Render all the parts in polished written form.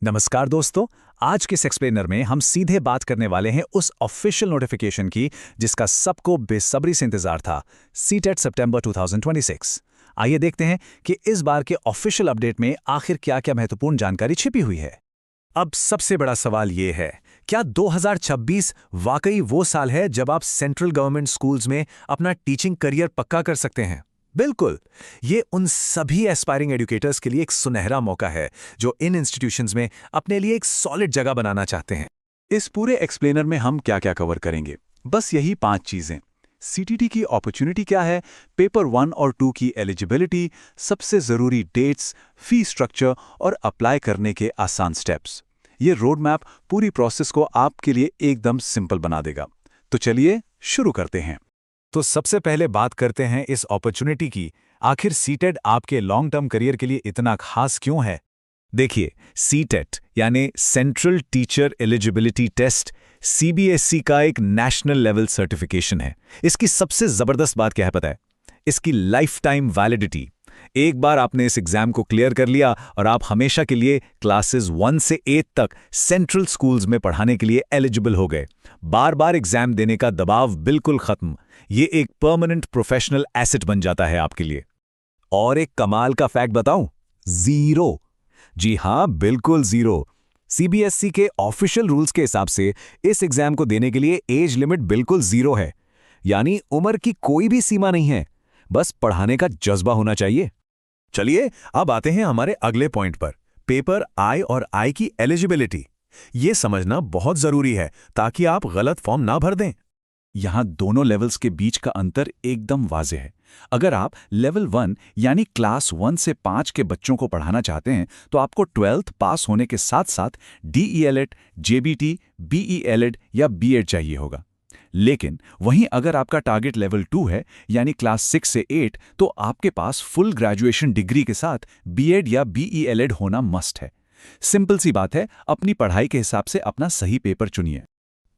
नमस्कार दोस्तों। आज के इस एक्सप्लेनर में हम सीधे बात करने वाले हैं उस ऑफिशियल नोटिफिकेशन की जिसका सबको बेसब्री से इंतजार था, सीटेट सितंबर 2026। आइए देखते हैं कि इस बार के ऑफिशियल अपडेट में आखिर क्या-क्या महत्वपूर्ण जानकारी छिपी हुई है। अब सबसे बड़ा सवाल ये है, क्या 2026 वाकई वो साल है जब आप सेंट्रल गवर्नमेंट स्कूल्स में अपना टीचिंग करियर पक्का कर सकते हैं? बिल्कुल। ये उन सभी एस्पायरिंग एजुकेटर्स के लिए एक सुनहरा मौका है जो इन इंस्टीट्यूशंस में अपने लिए एक सॉलिड जगह बनाना चाहते हैं। इस पूरे एक्सप्लेनर में हम क्या क्या कवर करेंगे, बस यही 5 चीजें। सीटीटी की अपॉर्चुनिटी क्या है, पेपर 1 और 2 की एलिजिबिलिटी, सबसे जरूरी डेट्स, फी स्ट्रक्चर और अप्लाई करने के आसान स्टेप्स। ये रोड मैप पूरी प्रोसेस को आपके लिए एकदम सिंपल बना देगा। तो चलिए शुरू करते हैं। तो सबसे पहले बात करते हैं इस अपॉर्चुनिटी की। आखिर सीटेट आपके लॉन्ग टर्म करियर के लिए इतना खास क्यों है? देखिए, सीटेट यानी central teacher eligibility test CBSE का एक नेशनल लेवल सर्टिफिकेशन है। इसकी सबसे जबरदस्त बात क्या है पता है? इसकी लाइफ टाइम वैलिडिटी। एक बार आपने इस एग्जाम को क्लियर कर लिया और आप हमेशा के लिए क्लासेस 1 से 8 तक सेंट्रल स्कूल्स में पढ़ाने के लिए एलिजिबल हो गए। बार बार एग्जाम देने का दबाव बिल्कुल खत्म। ये एक परमानेंट प्रोफेशनल एसेट बन जाता है आपके लिए। और एक कमाल का फैक्ट बताऊं? जीरो। जी हां, बिल्कुल जीरो। सीबीएसई के ऑफिशियल रूल्स के हिसाब से इस एग्जाम को देने के लिए एज लिमिट बिल्कुल जीरो है, यानी उम्र की कोई भी सीमा नहीं है, बस पढ़ाने का जज्बा होना चाहिए। चलिए अब आते हैं हमारे अगले पॉइंट पर, पेपर आई और आई की एलिजिबिलिटी। ये समझना बहुत जरूरी है ताकि आप गलत फॉर्म ना भर दें। यहां दोनों लेवल्स के बीच का अंतर एकदम वाज़ेह है। अगर आप लेवल 1 यानी क्लास 1 से 5 के बच्चों को पढ़ाना चाहते हैं तो आपको 12th पास होने के साथ साथ डीईएलएड, जेबीटी, बीईएलएड या बीएड चाहिए होगा। लेकिन वहीं अगर आपका टारगेट लेवल 2 है यानी क्लास 6 से 8, तो आपके पास फुल ग्रेजुएशन डिग्री के साथ बीएड या बीईएलएड होना मस्ट है। सिंपल सी बात है, अपनी पढ़ाई के हिसाब से अपना सही पेपर चुनिए।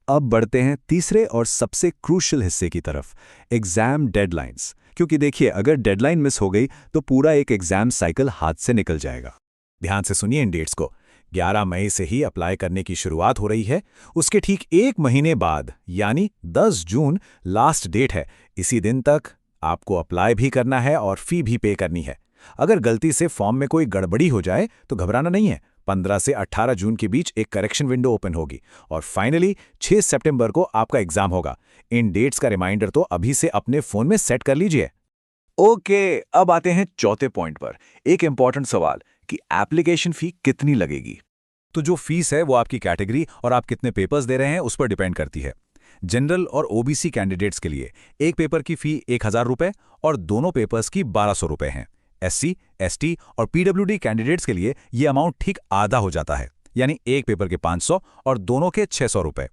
अब बढ़ते हैं तीसरे और सबसे क्रूशियल हिस्से की तरफ, एग्जाम डेडलाइंस। क्योंकि देखिए, अगर डेडलाइन मिस हो गई तो पूरा एक एग्जाम साइकिल हाथ से निकल जाएगा। ध्यान से सुनिए इन डेट्स को। 11 मई से ही अप्लाई करने की शुरुआत हो रही है। उसके ठीक 1 महीने बाद यानी 10 जून लास्ट डेट है। इसी दिन तक आपको अप्लाई भी करना है और फी भी पे करनी है। अगर गलती से फॉर्म में कोई गड़बड़ी हो जाए तो घबराना नहीं है। 15 से 18 जून के बीच एक करेक्शन विंडो ओपन होगी और फाइनली 6 सितंबर को आपका एग्जाम होगा। इन डेट्स का रिमाइंडर तो अभी से अपने फोन में सेट कर लीजिए। ओके, अब आते हैं चौथे पॉइंट पर। एक इंपॉर्टेंट सवाल कि एप्लीकेशन फी कितनी लगेगी। तो जो फीस है वो आपकी कैटेगरी और आप कितने पेपर्स दे रहे हैं उस पर डिपेंड करती है। जनरल और ओबीसी कैंडिडेट्स के लिए एक पेपर की फी 1000 रुपये और दोनों पेपर्स की 1200 रुपये हैं। एससी, एसटी और पीडब्ल्यूडी कैंडिडेट्स के लिए ये अमाउंट ठीक आधा हो जाता है, यानी एक पेपर के 500 और दोनों के 600 रुपये।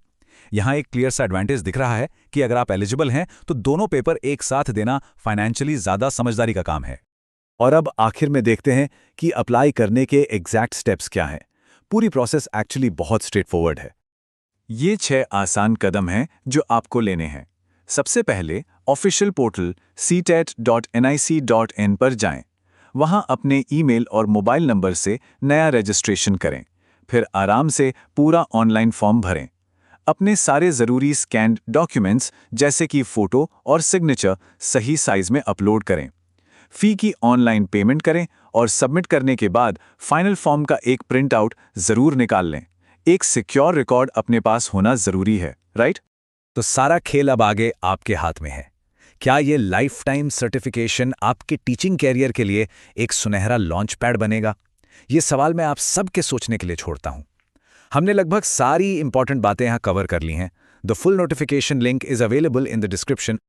यहाँ एक क्लियर सा एडवांटेज दिख रहा है कि अगर आप एलिजिबल हैं तो दोनों पेपर एक साथ देना फाइनेंशियली ज्यादा समझदारी का काम है। और अब आखिर में देखते हैं कि अप्लाई करने के एग्जैक्ट स्टेप्स क्या हैं। पूरी प्रोसेस एक्चुअली बहुत स्ट्रेट फॉरवर्ड है। ये 6 आसान कदम हैं जो आपको लेने हैं। सबसे पहले ऑफिशियल पोर्टल ctet.nic.in पर जाएं। वहां अपने ईमेल और मोबाइल नंबर से नया रजिस्ट्रेशन करें। फिर आराम से पूरा ऑनलाइन फॉर्म भरें। अपने सारे ज़रूरी स्कैन्ड डॉक्यूमेंट्स जैसे कि फ़ोटो और सिग्नेचर सही साइज में अपलोड करें। फ़ी की ऑनलाइन पेमेंट करें और सबमिट करने के बाद फाइनल फॉर्म का एक प्रिंट आउट ज़रूर निकाल लें। एक सिक्योर रिकॉर्ड अपने पास होना ज़रूरी है, राइट? तो सारा खेल अब आगे आपके हाथ में है। क्या ये लाइफ टाइम सर्टिफिकेशन आपके टीचिंग कैरियर के लिए एक सुनहरा लॉन्च पैड बनेगा? ये सवाल मैं आप सबके सोचने के लिए छोड़ता हूं। हमने लगभग सारी इंपॉर्टेंट बातें यहां कवर कर ली हैं। The full notification link is available in the description.